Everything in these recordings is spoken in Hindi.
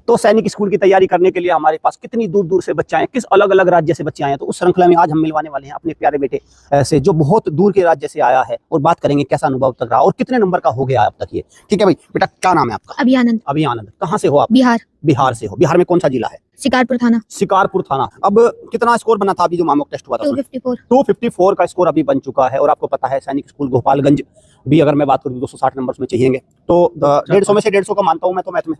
तो सैनिक स्कूल की तैयारी करने के लिए हमारे पास कितनी दूर दूर से बच्चे आए, किस अलग अलग राज्य से बच्चे आए हैं, तो उस श्रृंखला में आज हम मिलवाने वाले हैं अपने प्यारे बेटे से, जो बहुत दूर के राज्य से आया है, और बात करेंगे कैसा अनुभव तक रहा और कितने नंबर का हो गया अब तक ये। ठीक है भाई, बेटा क्या नाम है आपका? अभी आनंद। अभी आनंद, कहाँ से हो आप? बिहार। बिहार से हो। बिहार में कौन सा जिला है? शिकारपुर थाना। शिकारपुर थाना। अब कितना स्कोर बना था अभी जो मॉक टेस्ट हुआ था? 254। 254 का स्कोर अभी बन चुका है। और आपको पता है सैनिक स्कूल गोपालगंज भी अगर मैं बात करूँ 260 नंबर में चाहिए, तो 150 में से 150 का मानता हूँ मैं तो मैथ में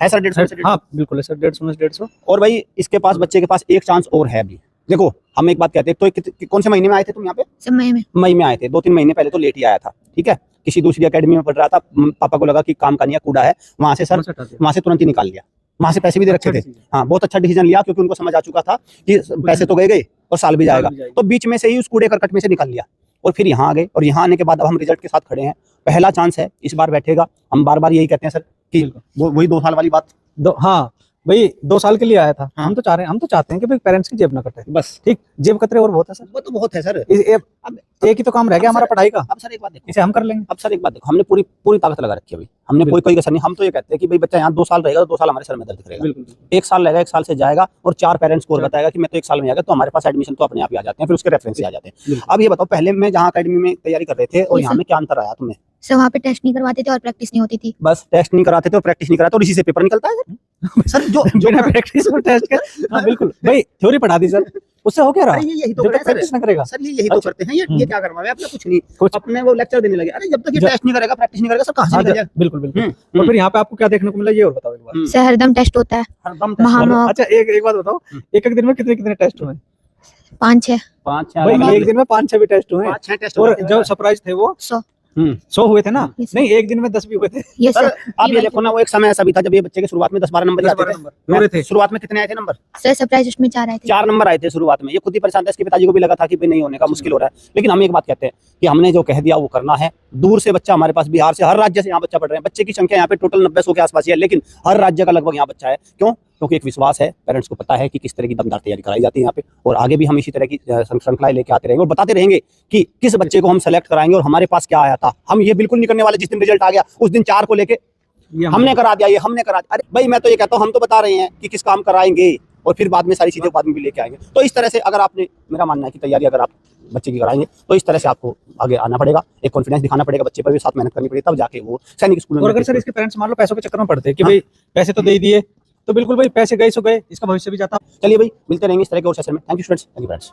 है सर। 150 में से 150? हाँ बिल्कुल है सर, 150 में से 150। और भाई इसके पास, बच्चे के पास एक चांस और है अभी। देखो हम एक बात कहते हैं, तो कौन से महीने में आए थे तुम यहाँ पे? सब मई में। मई में आए थे। 2-3 महीने पहले तो लेट ही आया था। ठीक है, किसी दूसरी एकेडमी में पढ़ रहा था, पापा को लगा कि काम का नहीं है, कूड़ा है, वहां से सर वहां से तुरंत ही निकाल लिया। वहां से पैसे भी दे रखे थे। हाँ, बहुत अच्छा डिसीजन लिया, क्योंकि उनको समझ आ चुका था कि पैसे तो गए और साल भी जाएगा, तो बीच में से ही उस कूड़े करकट में से निकाल लिया और फिर यहाँ आ गए। और यहाँ आने के बाद अब हम रिजल्ट के साथ खड़े हैं। पहला चांस है, इस बार बैठेगा। हम बार बार यही कहते हैं सर कि वही 2 साल वाली बात। हाँ भाई 2 साल के लिए आया था। हाँ। हम तो चाहते हैं कि भाई पेरेंट्स की जेब ना कटे, बस ठीक। जेब कतरे और बहुत है सर, वो तो बहुत है सर। अब एक ही तो काम रह गया हमारा पढ़ाई का। अब सर एक बात देखो, इसे हम कर लेंगे। अब सर एक बात देखो, हमने पूरी ताकत लगा रखी है अभी। हमने कोई कसर नहीं। हम तो ये कहते हैं कि भाई बच्चा यहाँ 2 साल रहेगा तो 2 साल हमारे सर में दर्द करेगा। 1 साल रहेगा, 1 साल से जाएगा और 4 पेरेंट्स को बताएगा कि मैं तो 1 साल में आएगा, तो हमारे पास एडमिशन तो अपने आप ही आ जाते हैं, फिर उसके रेफरेंस आ जाते हैं। अब ये बताओ, पहले में जहाँ अकेडमी में तैयारी कर रहे थे और यहाँ में क्या अंतर आया तुम्हें? सर वहाँ पे टेस्ट नहीं करवाते थे और प्रैक्टिस नहीं होती थी। बस टेस्ट नहीं कराते थे और प्रैक्टिस नहीं कराते, और इसी से पेपर निकलता है सर। जो बिना प्रैक्टिस और टेस्ट के। हाँ बिल्कुल भाई, थ्योरी पढ़ा दी सर, उससे हो क्या रहा? यही तो प्रैक्टिस ना करेगा सर, यही तो करते हैं। ये क्या करवा है अपना? कुछ नहीं, अपने वो लेक्चर देने लगे। अरे जब तक ये टेस्ट नहीं करेगा, प्रैक्टिस नहीं करेगा, सर कहाँ से निकल जाएगा? बिल्कुल बिल्कुल। और फिर यहाँ पे आपको क्या देखने को मिला, ये और बताओ एक बार। सर हरदम टेस्ट होता है। हरदम महामॉक। अच्छा एक बात बताओ, एक दिन में कितने टेस्ट हुए? 5-6। 5-6 भाई एक दिन में 5-6 भी टेस्ट हुए। 5-6 टेस्ट। और जब सरप्राइज थे वो 100 हुए थे ना? नहीं, एक दिन में 10 भी हुए थे। ये सर सर आप ये देखो ना, वो एक समय ऐसा भी था जब ये बच्चे के शुरुआत में 10-12 नंबर आते थे। शुरुआत में कितने आए थे नंबर? सर सरप्राइज लिस्ट में 4 आए थे। 4 नंबर आए थे शुरुआत में। ये खुद ही परेशान था, इसके पिताजी को भी लगा था कि नहीं होने का, मुश्किल हो रहा है। लेकिन हम एक बात कहते हैं कि हमने जो कह दिया वो करना है। दूर से बच्चा हमारे पास, बिहार से, हर राज्य से यहाँ बच्चा पढ़ रहे हैं। बच्चे की संख्या यहाँ पे टोटल 90-100 के आसपास है, लेकिन हर राज्य का लगभग यहाँ बच्चा है। क्यों? क्योंकि एक विश्वास है, पेरेंट्स को पता है कि किस तरह की दमदार तैयारी कराई जाती है यहाँ पे। और आगे भी हम इसी तरह की श्रृंखलाएं लेके आते रहेंगे और बताते रहेंगे कि किस बच्चे को हम सेलेक्ट कराएंगे और हमारे पास क्या आया था। हम ये बिल्कुल नहीं करने वाले जिस दिन रिजल्ट आ गया उस दिन 4 को लेके हमने करा दिया, ये हमने करा दिया। अरे भाई मैं तो ये कहता हूँ, हम तो बता रहे हैं कि किस काम कराएंगे और फिर बाद में सारी चीजें बाद में भी लेके आएंगे। तो इस तरह से अगर आपने, मेरा मानना है कि तैयारी अगर आप बच्चे की कराएंगे तो इस तरह से आपको आगे आना पड़ेगा, एक कॉन्फिडेंस दिखाना पड़ेगा, बच्चे पर भी साथ मेहनत करनी पड़ेगी, तब जाके वो सैनिक स्कूल में। और अगर सर इसके पेरेंट्स मान लो पैसों के चक्कर में पड़ते कि भाई पैसे तो दे ही दिए, तो बिल्कुल भाई पैसे गए सो गए, इसका भविष्य भी जाता। चलिए भाई, मिलते रहेंगे इस तरह के और सेशन में। Thank you students, thank you friends.